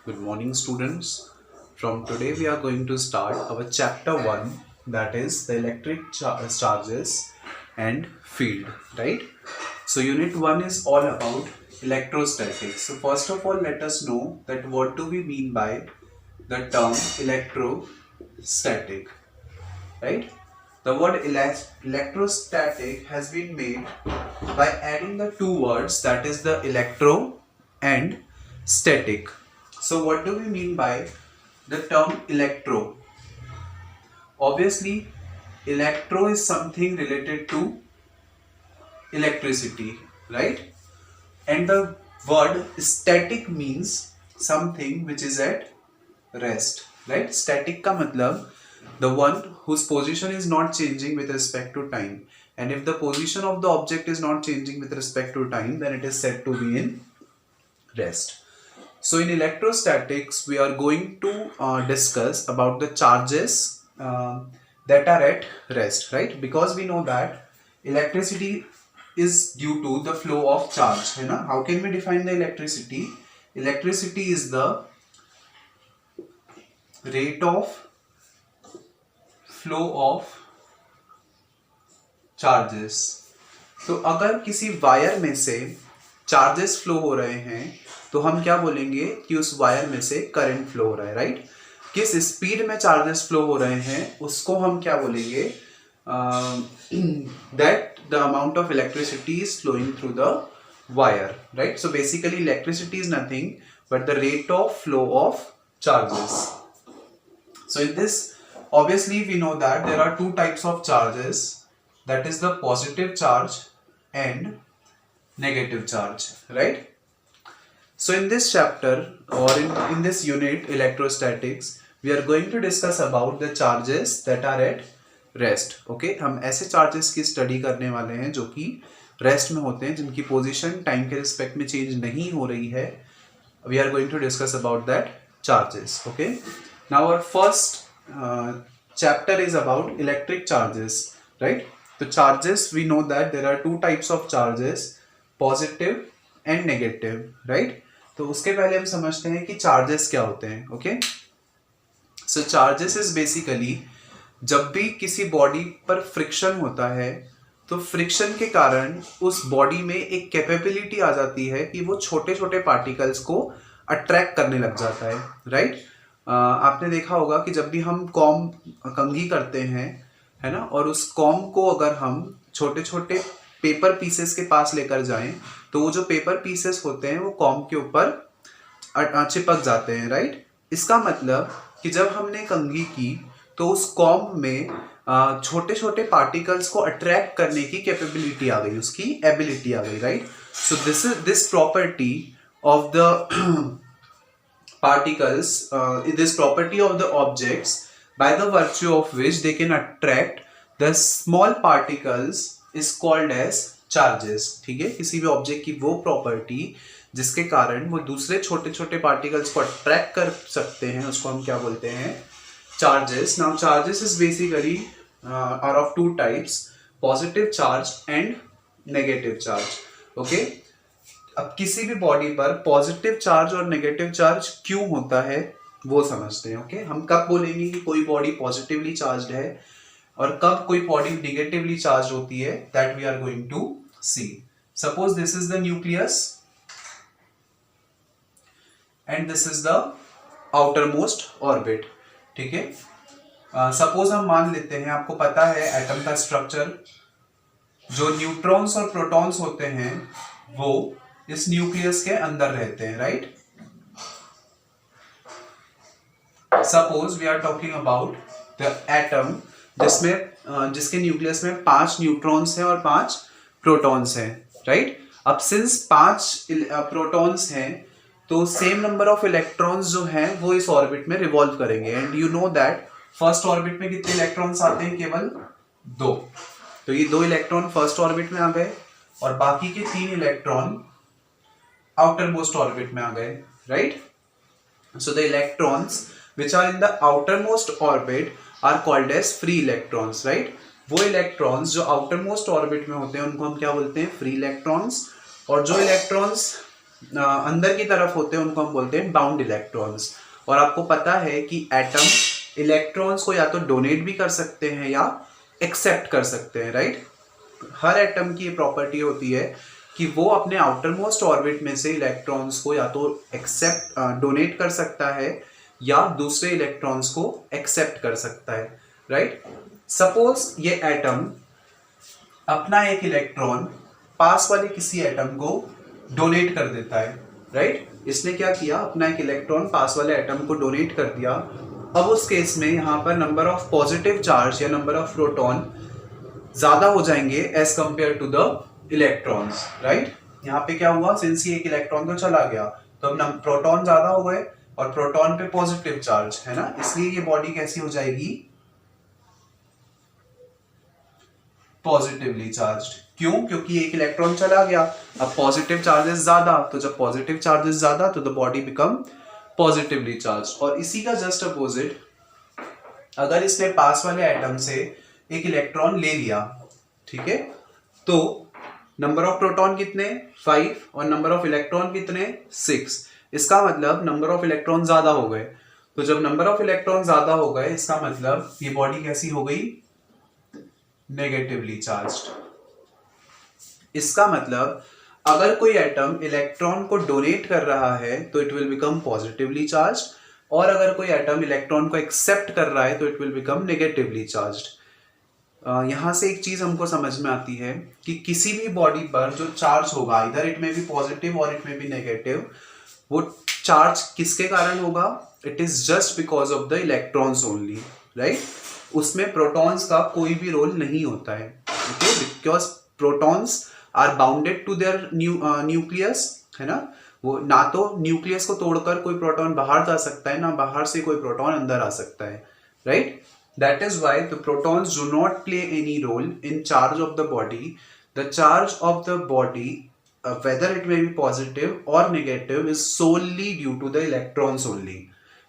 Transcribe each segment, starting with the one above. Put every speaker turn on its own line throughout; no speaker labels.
Good morning, students. From today, we are going to start our chapter 1, that is the electric charges and field, right? So, unit 1 is all about electrostatics. So, first of all, let us know that what do we mean by the term electrostatic, right? The word electrostatic has been made by adding the two words, that is the electro and static. So what do we mean by the term electro? Obviously, electro is something related to electricity, right? And the word static means something which is at rest, right? Static का मतलब the one whose position is not changing with respect to time, and if the position of the object is not changing with respect to time, then it is said to be in rest. So in electrostatics, we are going to discuss about the charges that are at rest, right? Because we know that electricity is due to the flow of charge, है ना? How can we define the electricity? Electricity is the rate of flow of charges. तो अगर किसी wire में से charges flow हो रहे हैं तो हम क्या बोलेंगे कि उस वायर में से करंट फ्लो हो रहा है, राइट? किस स्पीड में चार्जेस फ्लो हो रहे हैं उसको हम क्या बोलेंगे, that the amount of electricity is flowing through the wire, right? So basically electricity is nothing but the rate of flow of charges. So in this, obviously we know that there are two types of charges, that is the positive charge and negative charge, right? So in this chapter or in this unit electrostatics, we are going to discuss about the charges that are at rest. Okay, हम ऐसे charges की study करने वाले हैं जो कि rest में होते हैं, जिनकी position time के respect में change नहीं हो रही है. We are going to discuss about that charges. Okay, now our first chapter is about electric charges, right? So charges, we know that there are two types of charges, positive and negative, right? तो उसके पहले हम समझते हैं कि charges क्या होते हैं. Okay, so charges is basically जब भी किसी बॉडी पर फ्रिक्शन होता है तो फ्रिक्शन के कारण उस बॉडी में एक कैपेबिलिटी आ जाती है कि वो छोटे छोटे पार्टिकल्स को अट्रैक्ट करने लग जाता है, राइट? आपने देखा होगा कि जब भी हम कॉम कंघी करते हैं, है ना, और उस कॉम को अगर हम छोटे छोटे पेपर पीसेस के पास लेकर जाएं तो वो जो पेपर पीसेस होते हैं वो कॉम के ऊपर चिपक जाते हैं, राइट? इसका मतलब कि जब हमने कंघी की तो उस कॉम में छोटे छोटे पार्टिकल्स को अट्रैक्ट करने की कैपेबिलिटी आ गई, उसकी एबिलिटी आ गई, right? So this property of the particles, this property of the objects by the virtue of which they can attract the small particles is called as charges. ठीक है, किसी भी ऑब्जेक्ट की वो प्रॉपर्टी जिसके कारण वो दूसरे छोटे छोटे पार्टिकल्स को अट्रैक्ट कर सकते हैं उसको हम क्या बोलते हैं, charges. Now charges is basically are of two types, positive charge and negative charge. Okay, अब किसी भी बॉडी पर पॉजिटिव चार्ज और नेगेटिव चार्ज क्यों होता है वो समझते हैं. ओके, हम कब बोलेंगे कि कोई बॉडी पॉजिटिवली चार्ज्ड है और कब कोई बॉडी नेगेटिवली चार्ज होती है, that we are going to see. Suppose this is the nucleus and this is the outermost orbit. ठीक है, सपोज हम मान लेते हैं, आपको पता है एटम का स्ट्रक्चर, जो न्यूट्रॉन्स और प्रोटॉन्स होते हैं वो इस न्यूक्लियस के अंदर रहते हैं, right? Suppose we are talking about the atom जिसमें जिसके न्यूक्लियस में 5 न्यूट्रॉन्स हैं और 5 प्रोटॉन्स हैं, राइट? अब सिंस 5 प्रोटॉन्स हैं तो सेम नंबर ऑफ इलेक्ट्रॉन्स जो हैं वो इस ऑर्बिट में रिवॉल्व करेंगे. And you know that first orbit में कितने इलेक्ट्रॉन्स आते हैं, केवल 2. तो ये 2 इलेक्ट्रॉन फर्स्ट ऑर्बिट में आ गए और बाकी के 3 इलेक्ट्रॉन आउटर मोस्ट ऑर्बिट में आ गए, right? So the electrons which are in the outermost orbit are called as free electrons, right? वो इलेक्ट्रॉन्स जो आउटर मोस्ट ऑर्बिट में होते हैं उनको हम क्या बोलते हैं, फ्री इलेक्ट्रॉन्स. और जो इलेक्ट्रॉन्स अंदर की तरफ होते हैं उनको हम बोलते हैं बाउंड इलेक्ट्रॉन्स। और आपको पता है कि एटम इलेक्ट्रॉन्स को या तो डोनेट भी कर सकते हैं या एक्सेप्ट कर सकते हैं, राइट। हर एटम की ये प्रॉपर्टी होती है कि वो अपने आउटर मोस्ट ऑर्बिट में से इलेक्ट्रॉन्स को या तो एक्सेप्ट डोनेट कर सकता है या दूसरे इलेक्ट्रॉन्स को एक्सेप्ट कर सकता है, राइट। सपोज ये एटम अपना एक इलेक्ट्रॉन पास वाले किसी एटम को डोनेट कर देता है, राइट। इसने क्या किया, अपना एक इलेक्ट्रॉन पास वाले एटम को डोनेट कर दिया। अब उस केस में यहाँ पर नंबर ऑफ पॉजिटिव चार्ज या नंबर ऑफ प्रोटॉन ज्यादा हो जाएंगे as compare to the electrons, right. यहाँ पे क्या हुआ, सिंस ये एक इलेक्ट्रॉन तो चला गया तो अब प्रोटॉन ज्यादा हो गए और प्रोटॉन पे पॉजिटिव चार्ज है ना, इसलिए ये बॉडी कैसी हो जाएगी, पॉजिटिवली चार्ज्ड। क्यों, क्योंकि एक इलेक्ट्रॉन चला गया, अब पॉजिटिव चार्जेस ज्यादा, तो जब पॉजिटिव चार्जेस ज्यादा तो the body become positively charge. और इसी का जस्ट अपोजिट, अगर इसने पास वाले एटम से एक इलेक्ट्रॉन ले लिया, ठीक है, तो नंबर ऑफ प्रोटॉन कितने 5 और नंबर ऑफ इलेक्ट्रॉन कितने 6। इसका मतलब नंबर ऑफ इलेक्ट्रॉन ज्यादा हो गए। तो जब नंबर ऑफ इलेक्ट्रॉन ज्यादा हो गए इसका मतलब ये बॉडी कैसी हो गई, नेगेटिवली चार्ज्ड। इसका मतलब अगर कोई एटम इलेक्ट्रॉन को डोनेट कर रहा है तो it will become positively charged, और अगर कोई एटम इलेक्ट्रॉन को एक्सेप्ट कर रहा है तो it will become negatively charged. यहां से एक चीज हमको समझ में आती है कि किसी भी बॉडी पर जो चार्ज होगा, इधर इट में भी पॉजिटिव और इट में भी नेगेटिव, वो चार्ज किसके कारण होगा, it is just because of the electrons only, right. उसमें प्रोटॉन्स का कोई भी रोल नहीं होता है, okay, because protons are bounded to their nucleus, है ना। वो ना तो न्यूक्लियस को तोड़कर कोई प्रोटॉन बाहर जा सकता है, ना बाहर से कोई प्रोटॉन अंदर आ सकता है, right. That is why the protons do not play any role in charge of the body. The charge of the body, whether it may be positive or negative, is solely due to the electrons only.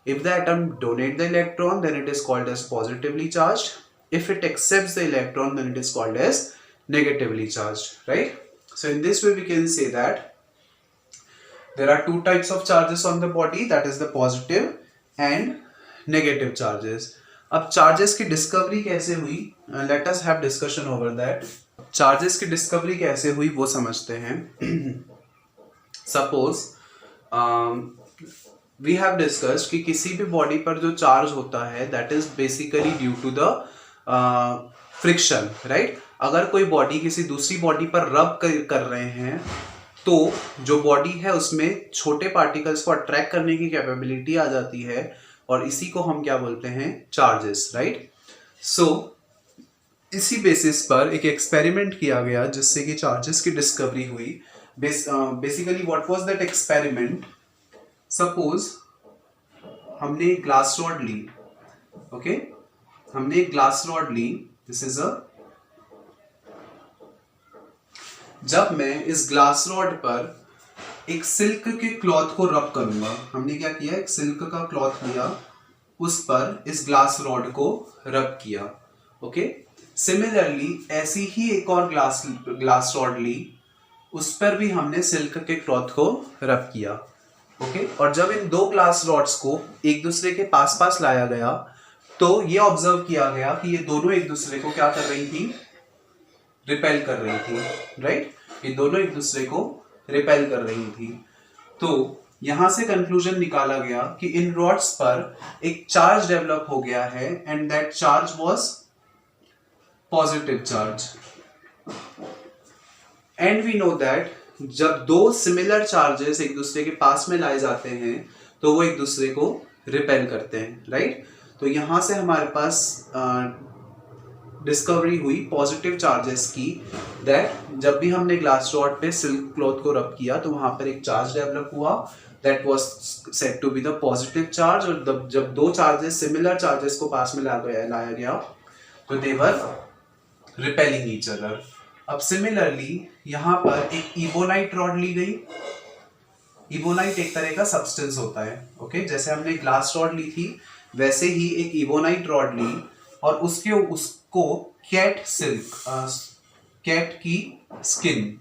If the atom donates the electron, then it is called as positively charged. If it accepts the electron, then it is called as negatively charged, right? So in this way we can say that there are two types of charges on the body, that is the positive and negative charges. अब charges की discovery कैसे हुई, let us have discussion over that. Charges की discovery कैसे हुई वो समझते हैं। सपोज वी हैव डिस्कस्ड कि किसी भी बॉडी पर जो चार्ज होता है that is basically due to the friction, right. अगर कोई बॉडी किसी दूसरी बॉडी पर रब कर रहे हैं तो जो बॉडी है उसमें छोटे पार्टिकल्स को अट्रैक्ट करने की कैपेबिलिटी आ जाती है, और इसी को हम क्या बोलते हैं, चार्जेस, राइट। सो इसी बेसिस पर एक एक्सपेरिमेंट किया गया जिससे कि चार्जेस की डिस्कवरी हुई। Basically what was that experiment, suppose हमने एक ग्लास रॉड ली, ओके, हमने एक ग्लास रॉड ली, दिस इज अ, जब मैं इस ग्लास रॉड पर एक सिल्क के क्लॉथ को रब करूंगा, हमने क्या किया, एक सिल्क का क्लॉथ लिया, उस पर इस ग्लास रॉड को रब किया, ओके। सिमिलरली ऐसी ही एक और ग्लास रॉड ली, उस पर भी हमने सिल्क के क्लॉथ को रब किया, ओके। और जब इन दो ग्लास रॉड्स को एक दूसरे के पास पास लाया गया तो ये ऑब्जर्व किया गया कि ये दोनों एक दूसरे को क्या कर रही थी, रिपेल कर रही थी, राइट। ये दोनों एक दूसरे को रिपेल कर रही थी। तो यहां से कंक्लूजन निकाला गया कि इन रॉड्स पर एक चार्ज डेवलप हो गया है and that charge was positive charge. And we know that जब दो सिमिलर चार्जेस एक दूसरे के पास में लाए जाते हैं तो वो एक दूसरे को रिपेल करते हैं, राइट। तो यहां से हमारे पास डिस्कवरी हुई पॉजिटिव चार्जेस की, दैट जब भी हमने ग्लास रॉड पे सिल्क क्लॉथ को रब किया तो वहां पर एक चार्ज डेवलप हुआ that was said to be the positive charge, और जब दो चार्जेस सिमिलर चार्जेस को पास में लाया गया तो दे वर रिपेलिंग ईच अदर। अब सिमिलरली यहाँ पर एक इबोनाइट रॉड ली गई। इबोनाइट एक तरह का सब्सटेंस होता है, ओके। जैसे हमने ग्लास रॉड ली थी वैसे ही एक इबोनाइट रॉड ली और उसको कैट सिल्क, कैट की स्किन,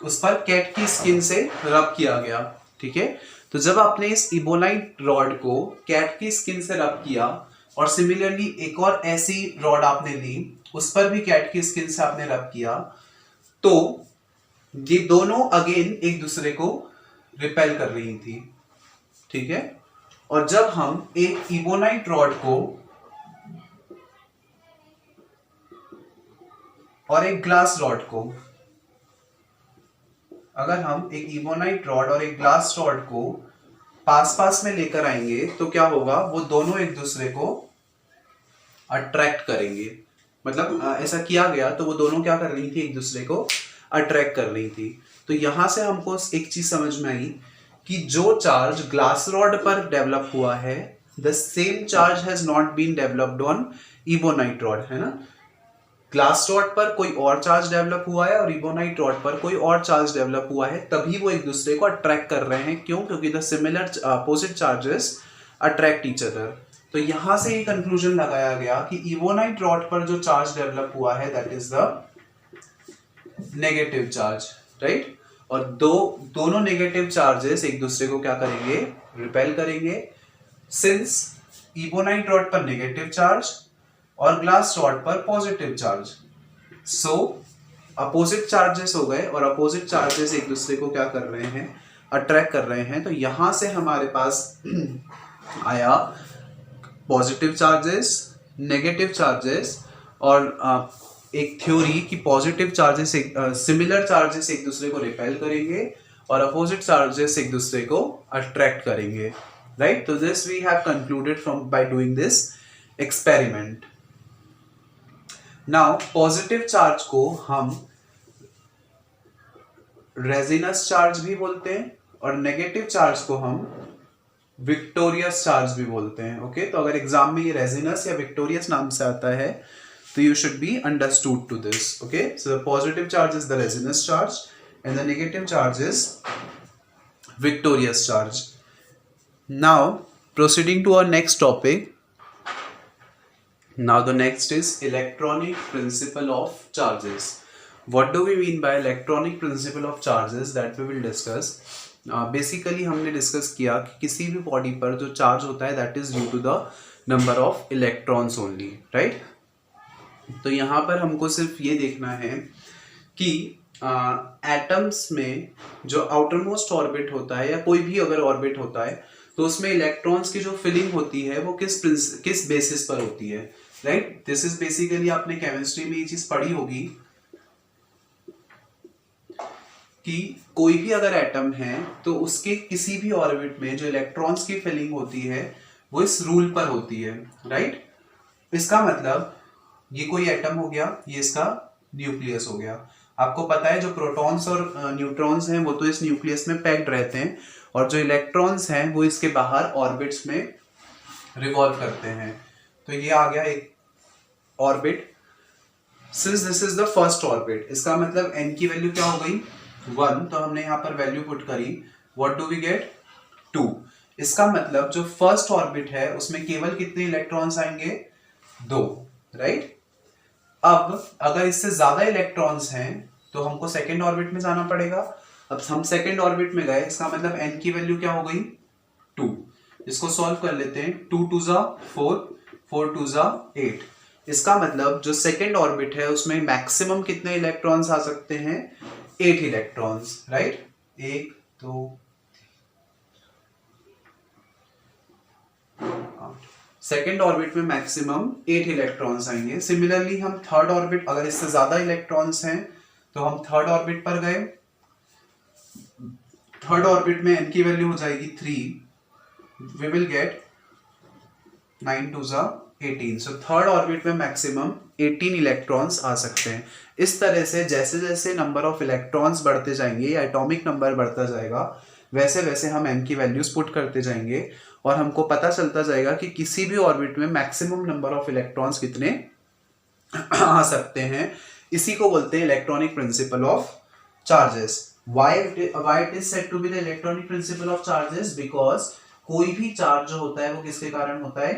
उस पर कैट की स्किन से रब किया गया, ठीक है। तो जब आपने इस इबोनाइट रॉड को कैट की स्किन से रब किया और सिमिलरली एक और ऐसी रॉड आपने ली, उस पर भी कैट की स्किन से आपने रब किया, तो ये दोनों अगेन एक दूसरे को रिपेल कर रही थी, ठीक है। और जब हम एक इबोनाइट रॉड को और एक ग्लास रॉड को, अगर हम एक इबोनाइट रॉड और एक ग्लास रॉड को पास पास में लेकर आएंगे तो क्या होगा, वो दोनों एक दूसरे को अट्रैक्ट करेंगे। मतलब ऐसा किया गया तो वो दोनों क्या कर रही थी, एक दूसरे को अट्रैक्ट कर रही थी। तो यहां से हमको एक चीज समझ में आई कि जो चार्ज ग्लास रॉड पर डेवलप हुआ है, the same charge has not been developed on ebonite rod, है ना। ग्लास रॉड पर कोई और चार्ज डेवलप हुआ है और इबोनाइट रॉड पर कोई और चार्ज डेवलप हुआ है, तभी वो एक दूसरे को अट्रैक्ट कर रहे हैं। क्यों? क्योंकि the similar opposite charges attract each other. तो यहां से ये कंक्लूजन लगाया गया कि इबोनाइट रॉड पर जो चार्ज डेवलप हुआ है that is the negative charge, right. और दोनों नेगेटिव चार्जेस एक दूसरे को क्या करेंगे, रिपेल करेंगे। सिंस इबोनाइट रॉड पर नेगेटिव चार्ज और ग्लास रॉड पर पॉजिटिव चार्ज, सो अपोजिट चार्जेस हो गए और अपोजिट चार्जेस एक दूसरे को क्या कर रहे हैं, अट्रैक्ट कर रहे हैं। तो यहां से हमारे पास आया पॉजिटिव चार्जेस, नेगेटिव चार्जेस और एक थ्योरी कि पॉजिटिव चार्जेस सिमिलर चार्जेस एक दूसरे को रिपेल करेंगे और अपोजिट चार्जेस एक दूसरे को अट्रैक्ट करेंगे, राइट। तो this we have concluded from by doing this experiment. Now positive charge को हम रेजिनस चार्ज भी बोलते हैं और नेगेटिव चार्ज को हम विक्टोरियस चार्ज भी बोलते हैं, ओके। तो अगर एग्जाम में ये रेजिनस या विक्टोरियस नाम से आता है तो you should be understood to this, okay. So the positive charge is the resonance charge and the negative charge is victorious charge. Now proceeding to our next topic. Now the next is electronic principle of charges. What do we mean by electronic principle of charges, that we will discuss. Basically हमने discuss किया कि किसी भी body पर जो charge होता है that is due to the number of electrons only, right. तो यहाँ पर हमको सिर्फ ये देखना है कि एटम्स में जो आउटर मोस्ट ऑर्बिट होता है या कोई भी अगर ऑर्बिट होता है तो उसमें इलेक्ट्रॉन्स की जो फिलिंग होती है वो किस बेसिस पर होती है, राइट। दिस इज बेसिकली आपने केमिस्ट्री में ये चीज पढ़ी होगी कि कोई भी अगर एटम है तो उसके किसी भी ऑर्बिट में जो इलेक्ट्रॉन्स की फिलिंग होती है वो इस रूल पर होती है, राइट। इसका मतलब ये कोई एटम हो गया, ये इसका न्यूक्लियस हो गया। आपको पता है जो प्रोटॉन्स और न्यूट्रॉन्स हैं वो तो इस न्यूक्लियस में पैक्ड रहते हैं और जो इलेक्ट्रॉन्स हैं वो इसके बाहर ऑर्बिट्स में रिवॉल्व करते हैं। तो ये आ गया एक orbit. Since this is the first orbit, इसका मतलब n की वैल्यू क्या हो गई 1, तो हमने यहाँ पर वैल्यू पुट करी, व्हाट डू वी गेट 2। इसका मतलब जो फर्स्ट ऑर्बिट है उसमें केवल कितने इलेक्ट्रॉन्स आएंगे 2, राइट। अब अगर इससे ज्यादा इलेक्ट्रॉन्स हैं तो हमको सेकेंड ऑर्बिट में जाना पड़ेगा। अब हम सेकेंड ऑर्बिट में गए, इसका मतलब n की वैल्यू क्या हो गई 2। इसको सॉल्व कर लेते हैं, 2 2 जा 4, 4 2 जा 8। इसका मतलब जो सेकेंड ऑर्बिट है उसमें मैक्सिमम कितने इलेक्ट्रॉन्स आ सकते हैं 8 इलेक्ट्रॉन्स, राइट। 1 2 सेकेंड ऑर्बिट में मैक्सिमम 8 इलेक्ट्रॉन्स आएंगे। सिमिलरली हम थर्ड ऑर्बिट, अगर इससे ज्यादा इलेक्ट्रॉन्स हैं तो हम थर्ड ऑर्बिट पर गए। थर्ड ऑर्बिट में n की वैल्यू हो जाएगी 3, वी विल गेट 9 2 जा 18। सो थर्ड ऑर्बिट में मैक्सिमम 18 इलेक्ट्रॉन्स आ सकते हैं। इस तरह से जैसे जैसे नंबर ऑफ इलेक्ट्रॉन्स बढ़ते जाएंगे या एटॉमिक नंबर बढ़ता जाएगा वैसे वैसे हम n की वैल्यूज पुट करते जाएंगे और हमको पता चलता जाएगा कि किसी भी ऑर्बिट में मैक्सिमम नंबर ऑफ इलेक्ट्रॉन्स कितने आ सकते हैं। इसी को बोलते हैं electronic principle of charges. Why it is said to be the electronic principle of charges? Because कोई भी चार्ज जो होता है वो किसके कारण होता है,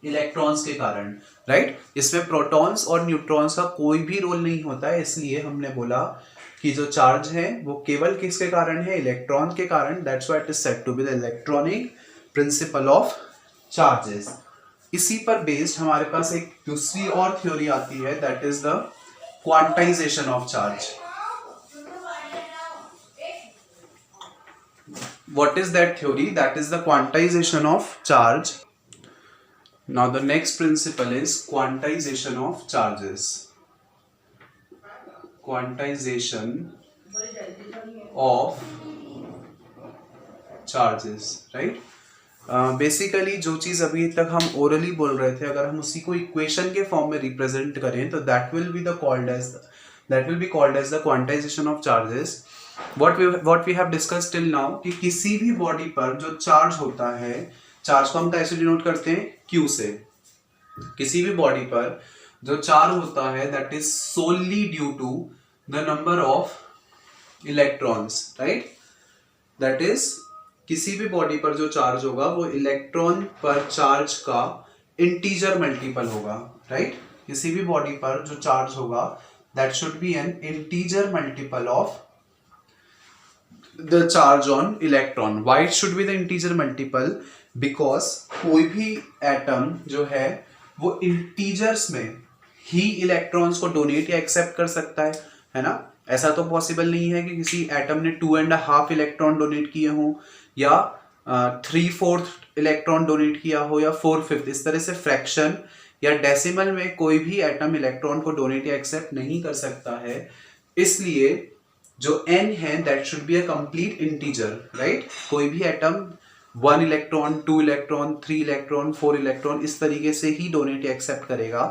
इलेक्ट्रॉन्स के कारण, राइट। इसमें प्रोटॉन्स और न्यूट्रॉन्स का कोई भी रोल नहीं होता है, इसलिए हमने बोला कि जो चार्ज है वो केवल किसके कारण है, इलेक्ट्रॉन के कारण, that's why it is said to be the electronic principle of charges. इसी पर बेस्ड हमारे पास एक दूसरी और थ्योरी आती है, that is the quantization of charge. What is that theory? That is the quantization of charge. Now the next principle is quantization of charges. Quantization of charges, right? Basically जो चीज अभी तक हम ओरली बोल रहे थे, अगर हम उसी को इक्वेशन के फॉर्म में रिप्रेजेंट करें तो that will be called as the quantization of charges. what we have discussed till now कि किसी भी बॉडी पर जो चार्ज होता है, चार्ज को हम कैसे डिनोट करते हैं, Q से। किसी भी बॉडी पर जो चार्ज होता है that is solely due to the number of electrons, right. That is किसी भी बॉडी पर जो चार्ज होगा वो इलेक्ट्रॉन पर चार्ज का इंटीजर मल्टीपल होगा, राइट। किसी भी बॉडी पर जो चार्ज होगा that should B N integer multiple of the charge on electron. Why it should be the integer multiple? Because कोई भी एटम जो है वो इंटीजर्स में ही इलेक्ट्रॉन्स को डोनेट या एक्सेप्ट कर सकता है ना। ऐसा तो पॉसिबल नहीं है कि किसी एटम ने 2.5 इलेक्ट्रॉन डोनेट किए हो या 3/4 इलेक्ट्रॉन डोनेट किया हो या 4/5। इस तरह से फ्रैक्शन या डेसिमल में कोई भी एटम इलेक्ट्रॉन को डोनेट या एक्सेप्ट नहीं कर सकता है। इसलिए जो n है that should be a complete integer, right. कोई भी atom 1 electron, 2 electron, 3 electron, 4 electron इस तरीके से ही डोनेट या एक्सेप्ट करेगा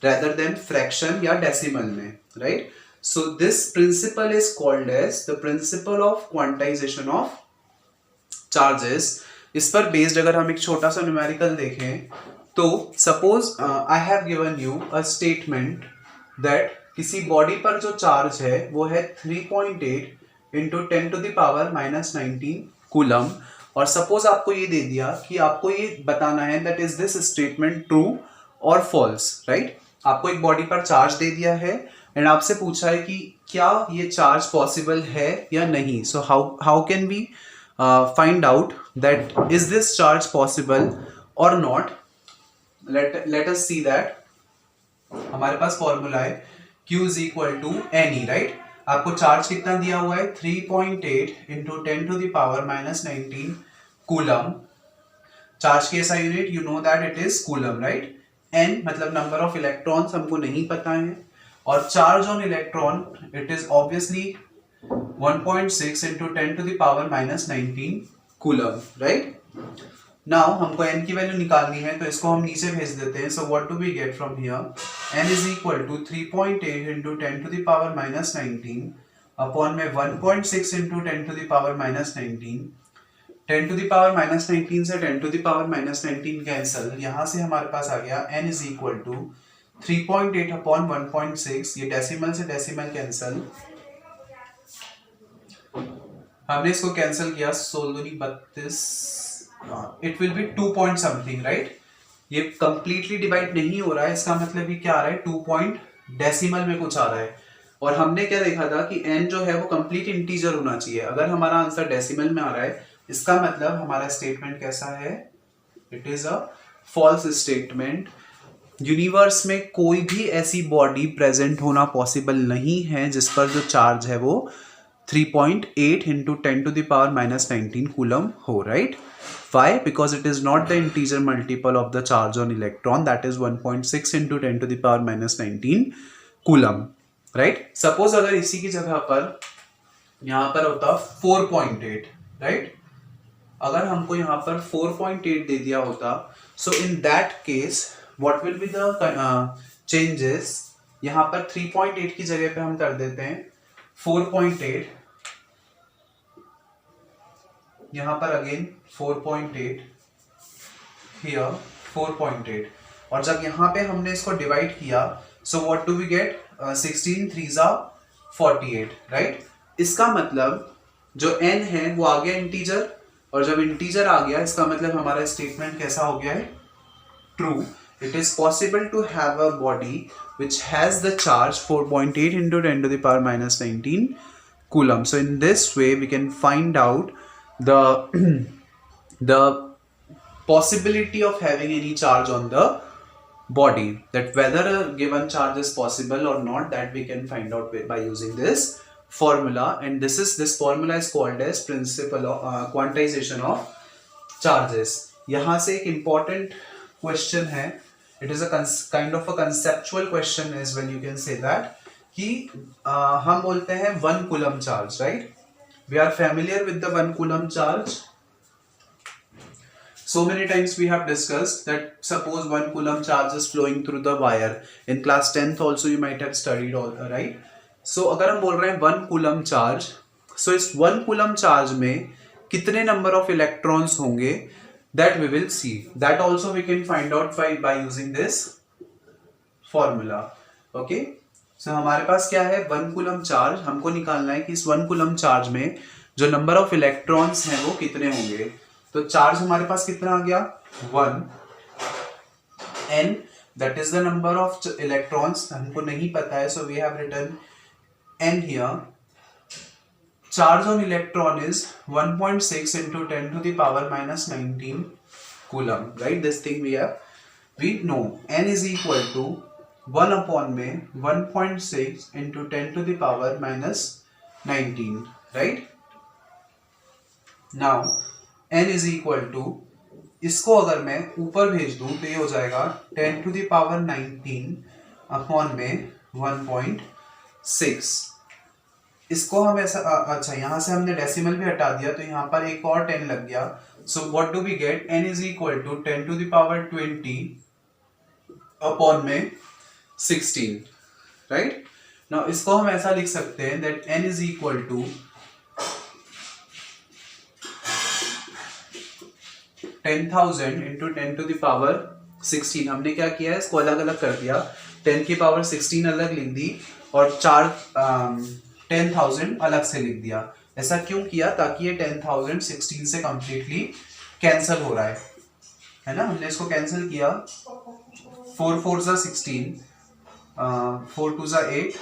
rather than फ्रैक्शन या डेसिमल में, right. So this principle is called as the principle of quantization of charges. इस पर बेस्ड अगर हम एक छोटा सा न्यूमेरिकल देखें तो suppose I have given you a statement that किसी बॉडी पर जो चार्ज है वो है 3.8 इंटू 10⁻⁻19 कूलम, और सपोज आपको ये दे दिया कि आपको ये बताना है that is this statement true और फॉल्स, राइट। आपको एक बॉडी पर चार्ज दे दिया है एंड आपसे पूछा है कि क्या ये चार्ज पॉसिबल है या नहीं। So how can we find out that is this charge possible और not. Let us see that हमारे पास फॉर्मूला है Q is equal to NE, right. आपको चार्ज कितना दिया हुआ है 3.8 इंटू 10⁻⁻19 कूलम। चार्ज की ऐसा unit you know that it is coulomb, right. N मतलब नंबर ऑफ इलेक्ट्रॉन्स हमको नहीं पता है, और charge on electron it is obviously 1.6 into 10⁻⁻19 coulomb, right. Now हमको n की वैल्यू निकालनी है तो इसको हम नीचे भेज देते हैं। So what do we get from here, n is equal to 3.8 into 10⁻⁻19 upon में 1.6 इंटू 10⁻⁻19। 10⁻⁻19 से 10⁻⁻19 कैंसल, यहाँ से हमारे पास आ गया n is equal to 3.8 upon 1.6। ये डेसिमल से डेसिमल कैंसल, हमने इसको कैंसल किया 16×32, it will be 2 point something, right. ये कंप्लीटली डिवाइड नहीं हो रहा है, इसका मतलब ये क्या आ रहा है 2 पॉइंट डेसिमल में कुछ आ रहा है। और हमने क्या देखा था कि n जो है वो कंप्लीट इंटीजर होना चाहिए। अगर हमारा आंसर डेसिमल में आ रहा है इसका मतलब हमारा स्टेटमेंट कैसा है, it is a false statement. Universe में कोई भी ऐसी बॉडी प्रेजेंट होना पॉसिबल नहीं है जिस पर जो चार्ज है वो 3.8 इंटू 10⁻⁻19 कूलम हो, right. Why? Because it is not the integer multiple of the charge on electron, that is 1.6 into 10⁻⁻19 coulomb, right? Suppose अगर इसी की जगह पर यहाँ पर होता 4.8, right? अगर हमको यहाँ पर 4.8 दे दिया होता, so in that case what will be the changes? यहाँ पर 3.8 की जगह पे हम कर देते हैं 4.8, यहाँ पर अगेन 4.8, हियर 4.8, और जब यहाँ पे हमने इसको डिवाइड किया so what do we get, 16 3s are 48, right. इसका मतलब जो n है वो आ गया इंटीजर, और जब इंटीजर आ गया इसका मतलब हमारा स्टेटमेंट कैसा हो गया है, true. It is possible to have a body which has the charge 4.8 into 10⁻⁻19 coulomb. So in this way we can find out the the possibility of having any charge on the body, that whether a given charge is possible or not, that we can find out by using this formula. And this formula is called as principle of quantization of charges. यहाँ से एक important question है, it is a kind of a conceptual question as well, you can say that, कि हम बोलते हैं 1 coulomb charge, right? We are familiar with the 1 coulomb charge. So many times we have discussed that suppose 1 coulomb charge is flowing through the wire. In class 10th also you might have studied, all right? So अगर हम बोल रहे हैं 1 coulomb charge, so इस 1 coulomb charge में कितने number of electrons होंगे, that we will see. That also we can find out by using this formula. Okay? So हमारे पास क्या है, 1 coulomb charge, हमको निकालना है कि इस 1 coulomb charge में जो number of electrons हैं वो कितने होंगे. तो चार्ज हमारे पास कितना आ गया, 1, n, that is the number of electrons, हमको नहीं पता है, so we have written n here. Charge on electron is 1.6 into 10 to the power minus 19 coulomb, right? This thing we know. N is equal to 1 upon में 1.6 into 10 to the power minus 19, right? Now n is equal to, इसको अगर मैं ऊपर भेज दूं तो ये हो जाएगा 10 to the power 19 अपॉन में 1.6. इसको हम ऐसा अच्छा, यहाँ से हमने डेसिमल भी हटा दिया तो यहाँ पर एक और 10 लग गया. So what do we get, n is equal to 10 to the power 20 upon में 16, राइट? नाउ इसको हम ऐसा लिख सकते हैं that n is equal to 10,000 into 10 to the power 16. हमने क्या किया है, इसको अलग अलग कर दिया, 10 की पावर 16 अलग लिख दी और 10,000 अलग से लिख दिया. ऐसा क्यों किया, ताकि ये 10,000 16 से कंप्लीटली कैंसिल हो रहा है ना. हमने इसको कैंसिल किया, 4 4 जा 16, 4 2 जा 8,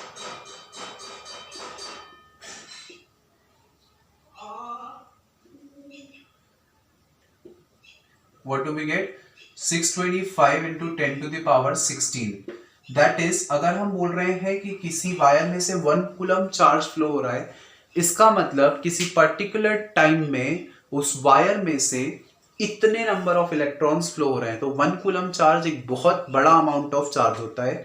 what do we get, 625 into 10 to the power 16. That is, अगर हम बोल रहे हैं कि किसी वायर में से 1 coulomb चार्ज फ्लो हो रहा है, इसका मतलब किसी पर्टिकुलर टाइम में उस वायर में से इतने नंबर ऑफ इलेक्ट्रॉन्स फ्लो हो रहे हैं. तो 1 coulomb चार्ज एक बहुत बड़ा अमाउंट ऑफ चार्ज होता है,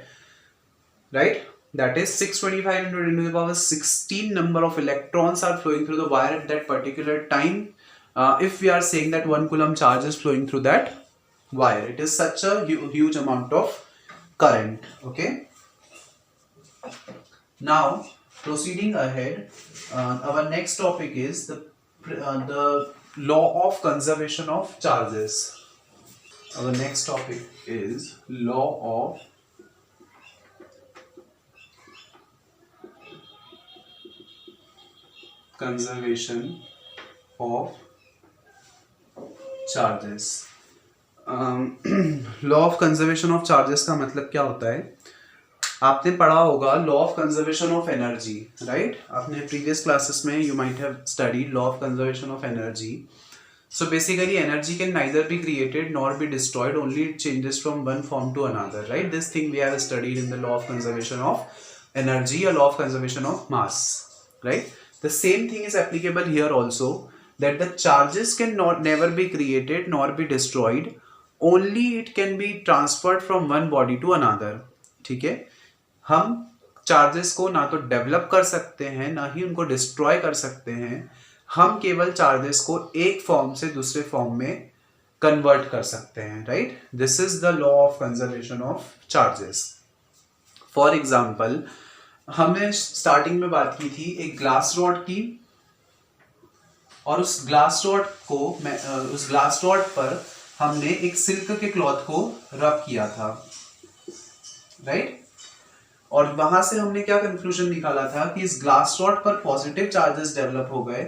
right? That is 625 into 10 to the power 16 number of electrons are flowing through the wire at that particular time. If we are saying that 1 coulomb charge is flowing through that wire, it is such a huge amount of current. Okay, now proceeding ahead, our next topic is the law of conservation of charges. Our next topic is law of conservation of charges. Law of conservation of charges का मतलब क्या होता है, आपने पढ़ा होगा law of conservation of energy, right? आपने previous classes में you might have studied law of conservation of energy. So basically energy can neither be created nor be destroyed, only it changes from one form to another, right? This thing we have studied in the law of conservation of energy, law of conservation of mass, right? The same thing is applicable here also, that the charges can never be created nor be destroyed, only it can be transferred from one body to another. ठीक है, हम charges को ना तो develop कर सकते हैं ना ही उनको डिस्ट्रॉय कर सकते हैं, हम केवल चार्जेस को एक फॉर्म से दूसरे फॉर्म में कन्वर्ट कर सकते हैं, right? This is the law of conservation of charges. For example, हमने स्टार्टिंग में बात की थी एक ग्लास रॉड की, और उस ग्लास रॉड पर हमने एक सिल्क के क्लॉथ को रब किया था, राइट? और वहां से हमने क्या कंक्लूजन निकाला था कि इस ग्लास रॉड पर पॉजिटिव चार्जेस डेवलप हो गए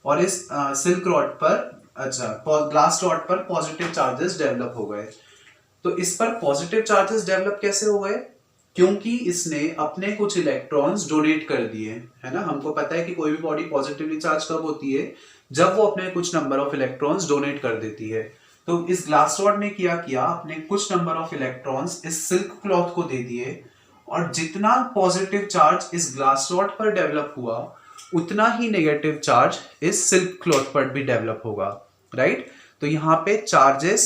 और इस सिल्क रॉड पर ग्लास रॉड पर पॉजिटिव चार्जेस डेवलप हो गए. तो इस पर पॉजिटिव चार्जेस डेवलप कैसे हो गए? क्योंकि इसने अपने कुछ इलेक्ट्रॉन्स डोनेट कर दिए, है ना। हमको पता है कि कोई भी बॉडी पॉजिटिवली चार्ज कब होती है, जब वो अपने कुछ नंबर ऑफ इलेक्ट्रॉन्स डोनेट कर देती है। तो इस ग्लास रॉड ने किया अपने कुछ नंबर ऑफ इलेक्ट्रॉन्स इस सिल्क क्लॉथ को दे दिए, और जितना पॉजिटिव चार्ज इस ग्लास रॉड पर डेवलप हुआ उतना ही नेगेटिव चार्ज इस सिल्क क्लॉथ पर भी डेवलप होगा, राइट। तो यहाँ पे चार्जेस,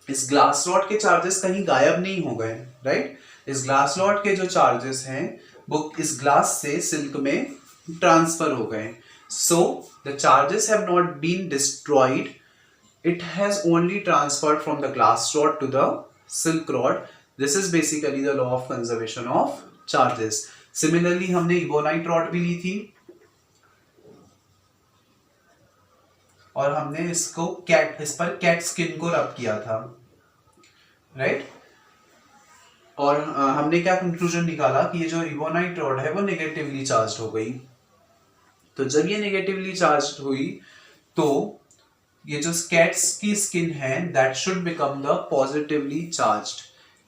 इस ग्लास रॉड के चार्जेस कहीं गायब नहीं हो गए, राइट। इस ग्लास रॉड के जो चार्जेस हैं वो इस ग्लास से सिल्क में ट्रांसफर हो गए। So the charges have not been destroyed, it has only transferred from the glass rod to the silk rod. This is basically the law of conservation of charges. Similarly हमने ebonite rod भी ली थी और हमने इसको इस पर cat skin को rub किया था, राइट। और हमने क्या कंक्लूजन निकाला कि ये जो इबोनाइट रॉड है वो नेगेटिवली चार्ज हो गई। तो जब ये नेगेटिवली चार्ज हुई तो ये जो कैट्स की स्किन है that should become the positively charged.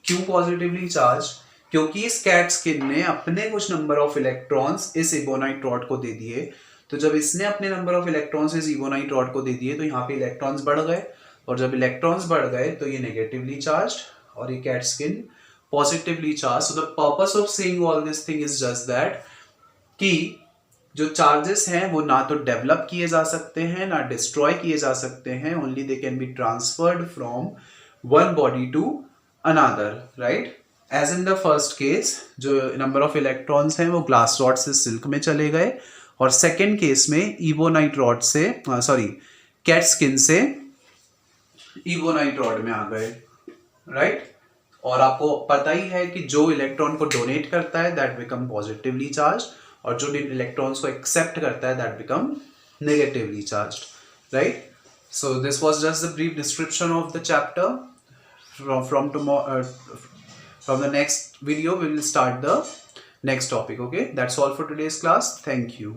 क्यों पॉजिटिवली चार्ज? क्योंकि इस कैट स्किन ने अपने कुछ नंबर ऑफ इलेक्ट्रॉन्स इस इबोनाइट रॉड को दे दिए। तो जब इसने अपने नंबर ऑफ इलेक्ट्रॉन्स इस इबोनाइट रॉड को दे दिए तो यहाँ पे इलेक्ट्रॉन्स बढ़ गए, और जब इलेक्ट्रॉन्स बढ़ गए तो ये नेगेटिवली चार्ज और ये cat skin positively charge. So the purpose of saying all this thing is just that कि जो चार्जेस हैं वो ना तो डेवलप किए जा सकते हैं ना डिस्ट्रॉय किए जा सकते हैं, only they can be transferred from one body to another, right. As in the first case जो नंबर ऑफ इलेक्ट्रॉन्स हैं वो ग्लास रॉड से सिल्क में चले गए, और सेकेंड केस में इबोनाइट रॉड से कैट स्किन से इबोनाइट रॉड में आ गए, राइट। और आपको पता ही है कि जो इलेक्ट्रॉन को डोनेट करता है दैट बिकम पॉजिटिवली चार्ज, और जो इलेक्ट्रॉन्स को एक्सेप्ट करता है that become negatively charged, right. So this was just the brief description of the chapter. From the next video we will start the next topic. Okay, that's all for today's class. Thank you.